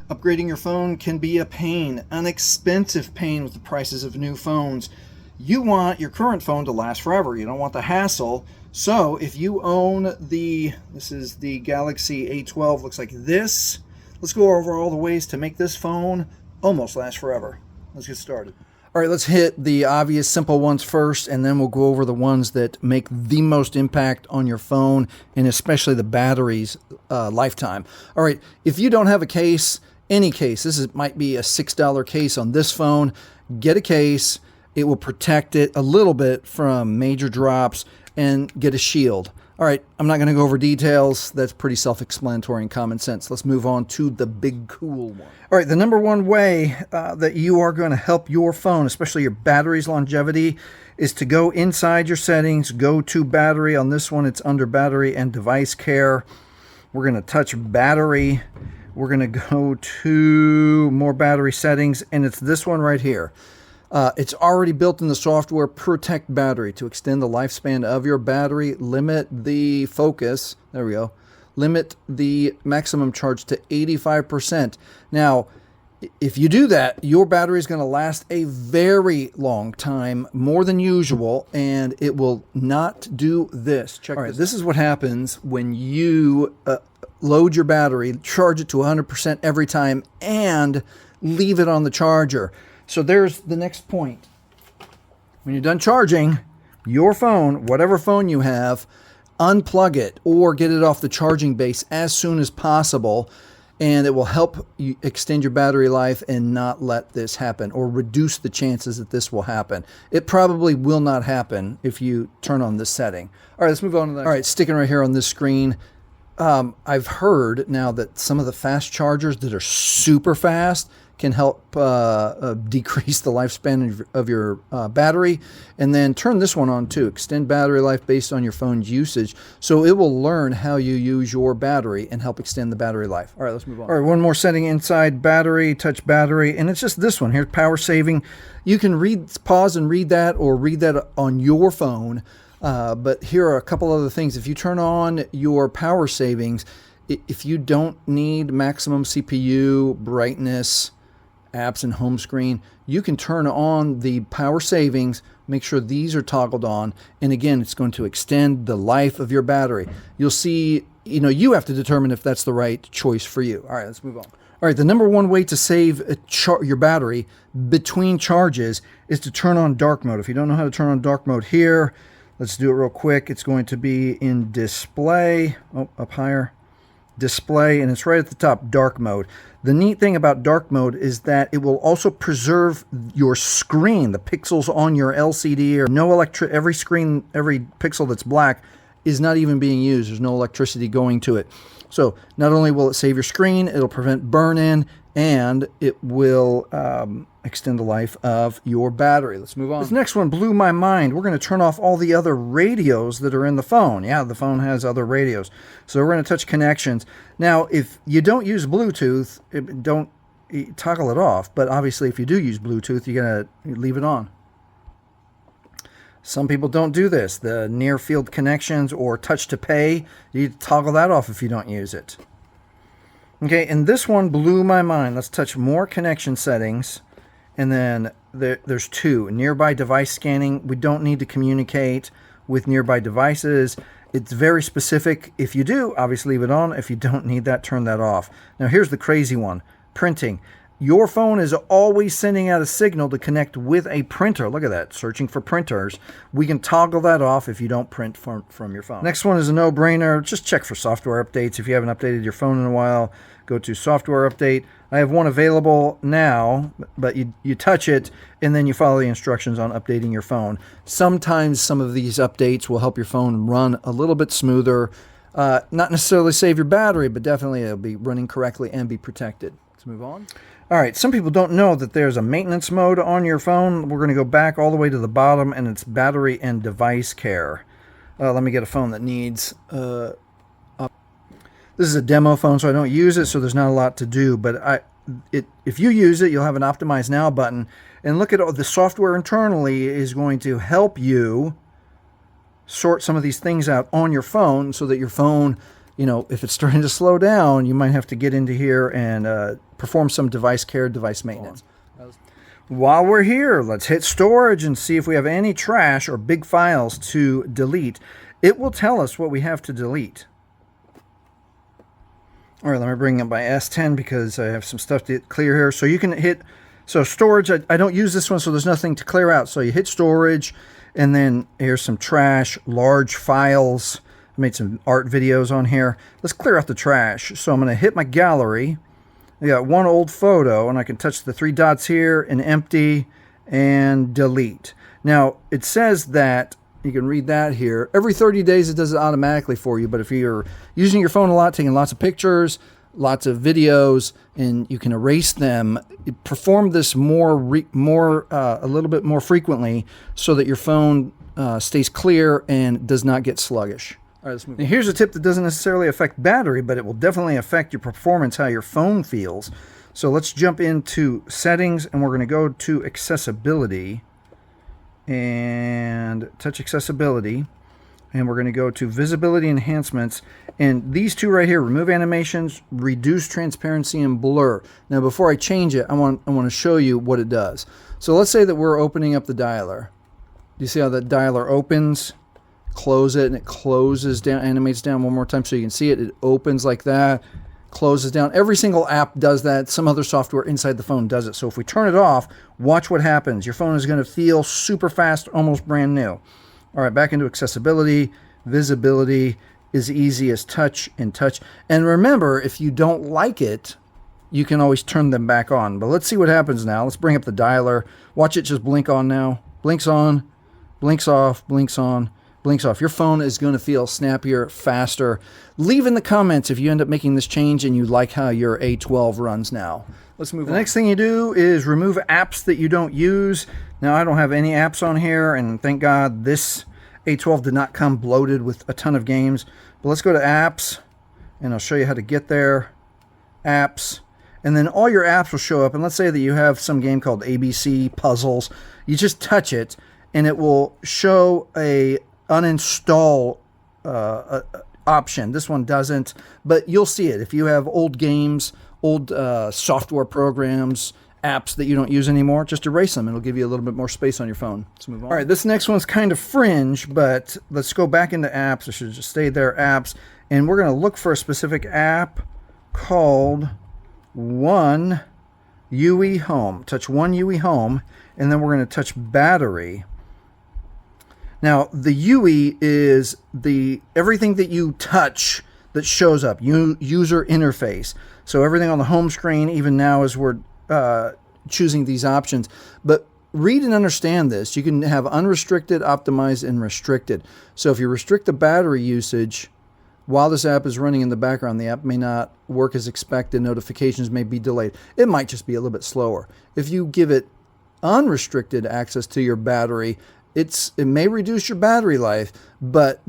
Upgrading your phone can be a pain, an expensive pain with the prices of new phones. You want your current phone to last forever. You don't want the hassle. So if you own this is the Galaxy A12, looks like this. Let's go over all the ways to make this phone almost last forever. Let's get started. All right, let's hit the obvious simple ones first, and then we'll go over the ones that make the most impact on your phone, and especially the battery's lifetime. All right, if you don't have a case, any case, might be a $6 case on this phone, get a case. It will protect it a little bit from major drops, and get a shield. All right, I'm not going to go over details. That's pretty self-explanatory and common sense. Let's move on to the big cool one. All right, the number one way that you are going to help your phone, especially your battery's longevity, is to go inside your settings, go to battery. On this one, it's under battery and device care. We're going to touch battery. We're going to go to more battery settings, and it's this one right here. It's already built in the software, protect battery, to extend the lifespan of your battery, limit the focus, there we go, limit the maximum charge to 85%. Now, if you do that, your battery is going to last a very long time, more than usual, and it will not do this. Check this. All right, this is what happens when you load your battery, charge it to 100% every time, and leave it on the charger. So there's the next point. When you're done charging your phone, whatever phone you have, unplug it or get it off the charging base as soon as possible, and it will help you extend your battery life and not let this happen, or reduce the chances that this will happen. It probably will not happen if you turn on this setting. All right, let's move on to the next. All right, sticking right here on this screen. I've heard now that some of the fast chargers that are super fast can help decrease the lifespan of your battery. And then turn this one on too. Extend battery life based on your phone's usage. So it will learn how you use your battery and help extend the battery life. All right, let's move on. All right, one more setting inside battery, touch battery. And it's just this one here, power saving. You can pause and read that, or read that on your phone. But here are a couple other things. If you turn on your power savings, if you don't need maximum CPU, brightness, apps, and home screen, you can turn on the power savings, make sure these are toggled on, and again, it's going to extend the life of your battery. You'll see, you have to determine if that's the right choice for you. All right, let's move on. All right, the number one way to save your battery between charges is to turn on dark mode. If you don't know how to turn on dark mode here, let's do it real quick. It's going to be in display, up higher, display, and it's right at the top, dark mode. The neat thing about dark mode is that it will also preserve your screen, the pixels on your LCD, or every pixel that's black is not even being used. There's no electricity going to it. So not only will it save your screen, it'll prevent burn-in, and it will extend the life of your battery. Let's move on. This next one blew my mind. We're going to turn off all the other radios that are in the phone. Yeah, the phone has other radios. So we're going to touch connections. Now, if you don't use Bluetooth, don't toggle it off. But obviously, if you do use Bluetooth, you're going to leave it on. Some people don't do this. The near field connections or touch to pay, you toggle that off if you don't use it. Okay, and this one blew my mind. Let's touch more connection settings. And then there's two. Nearby device scanning. We don't need to communicate with nearby devices. It's very specific. If you do, obviously leave it on. If you don't need that, turn that off. Now here's the crazy one. Printing. Your phone is always sending out a signal to connect with a printer. Look at that, searching for printers. We can toggle that off if you don't print from your phone. Next one is a no-brainer. Just check for software updates. If you haven't updated your phone in a while, go to software update. I have one available now, but you touch it, and then you follow the instructions on updating your phone. Sometimes some of these updates will help your phone run a little bit smoother. Not necessarily save your battery, but definitely it'll be running correctly and be protected. Let's move on. All right, some people don't know that there's a maintenance mode on your phone. We're going to go back all the way to the bottom, and it's battery and device care. Let me get a phone that needs... This is a demo phone, so I don't use it, so there's not a lot to do. But if you use it, you'll have an Optimize Now button. And look at all the software internally is going to help you sort some of these things out on your phone so that your phone you know, if it's starting to slow down, you might have to get into here and perform some device care, device maintenance. While we're here, let's hit storage and see if we have any trash or big files to delete. It will tell us what we have to delete. All right, let me bring up my S10 because I have some stuff to clear here. So you can hit, so storage, I don't use this one, so there's nothing to clear out. So you hit storage, and then here's some trash, large files. I made some art videos on here. Let's clear out the trash. So I'm going to hit my gallery. I got one old photo, and I can touch the three dots here and empty and delete. Now, it says that, you can read that here, every 30 days it does it automatically for you, but if you're using your phone a lot, taking lots of pictures, lots of videos, and you can erase them, perform this a little bit more frequently so that your phone stays clear and does not get sluggish. All right, let's move on. Now, here's a tip that doesn't necessarily affect battery, but it will definitely affect your performance, how your phone feels. So let's jump into settings, and we're going to go to accessibility and touch accessibility, and we're going to go to visibility enhancements, and these two right here, remove animations, reduce transparency, and blur. Now before I change it, I want to show you what it does. So let's say that we're opening up the dialer. Do you see how that dialer opens? Close it, and it closes down, animates down one more time so you can see it. It opens like that, closes down. Every single app does that. Some other software inside the phone does it. So if we turn it off, watch what happens. Your phone is going to feel super fast, almost brand new. All right, back into accessibility. Visibility is easy as touch and touch. And remember, if you don't like it, you can always turn them back on. But let's see what happens now. Let's bring up the dialer. Watch it just blink on now. Blinks on, blinks off, blinks on, blinks off. Your phone is going to feel snappier, faster. Leave in the comments if you end up making this change and you like how your A12 runs now. Let's move on. The next thing you do is remove apps that you don't use. Now, I don't have any apps on here, and thank God this A12 did not come bloated with a ton of games. But let's go to apps, and I'll show you how to get there. Apps. And then all your apps will show up. And let's say that you have some game called ABC Puzzles. You just touch it, and it will show a uninstall option. This one doesn't, but you'll see it. If you have old games, old software programs, apps that you don't use anymore, just erase them. It'll give you a little bit more space on your phone. Let's move on. All right, this next one's kind of fringe, but let's go back into apps. I should just stay there, apps, and we're going to look for a specific app called One UI Home. Touch One UI Home, and then we're going to touch battery. Now, the UI is everything that you touch that shows up, user interface. So everything on the home screen, even now as we're choosing these options. But read and understand this. You can have unrestricted, optimized, and restricted. So if you restrict the battery usage while this app is running in the background, the app may not work as expected. Notifications may be delayed. It might just be a little bit slower. If you give it unrestricted access to your battery, it may reduce your battery life, but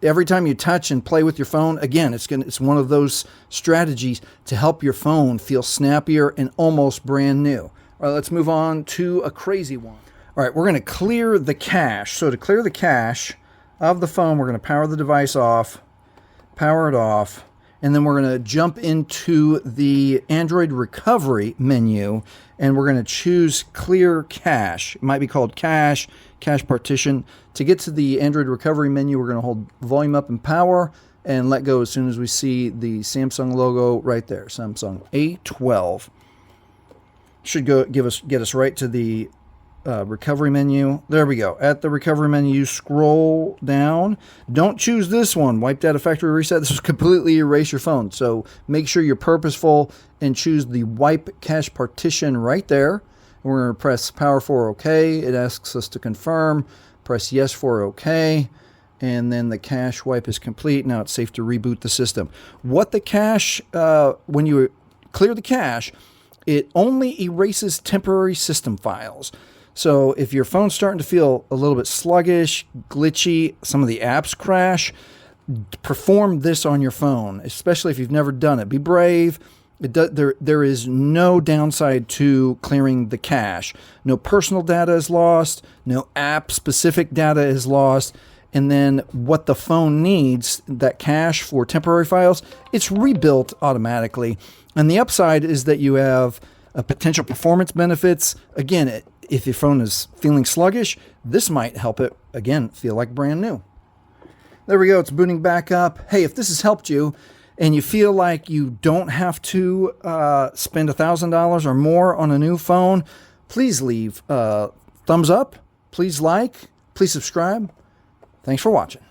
every time you touch and play with your phone, again, it's one of those strategies to help your phone feel snappier and almost brand new. All right, let's move on to a crazy one. All right, we're going to clear the cache. So to clear the cache of the phone, we're going to power the device off, power it off, and then we're going to jump into the Android recovery menu, and we're going to choose clear cache. It might be called cache partition. To get to the Android recovery menu, we're going to hold volume up and power and let go as soon as we see the Samsung logo right there, Samsung A12. Should get us right to the recovery menu. There we go. At the recovery menu, you scroll down. Don't choose this one, wipe data factory reset. This will completely erase your phone. So make sure you're purposeful and choose the wipe cache partition right there. We're going to press power for OK. It asks us to confirm. Press yes for OK. And then the cache wipe is complete. Now it's safe to reboot the system. What the cache, when you clear the cache, it only erases temporary system files. So if your phone's starting to feel a little bit sluggish, glitchy, some of the apps crash, perform this on your phone, especially if you've never done it. Be brave. There is no downside to clearing the cache. No personal data is lost. No app-specific data is lost. and then what the phone needs, that cache for temporary files, it's rebuilt automatically. And the upside is that you have potential performance benefits. Again, if your phone is feeling sluggish, this might help it, again, feel like brand new. There we go. It's booting back up. Hey, if this has helped you and you feel like you don't have to spend $1,000 or more on a new phone, please leave a thumbs up. Please like. Please subscribe. Thanks for watching.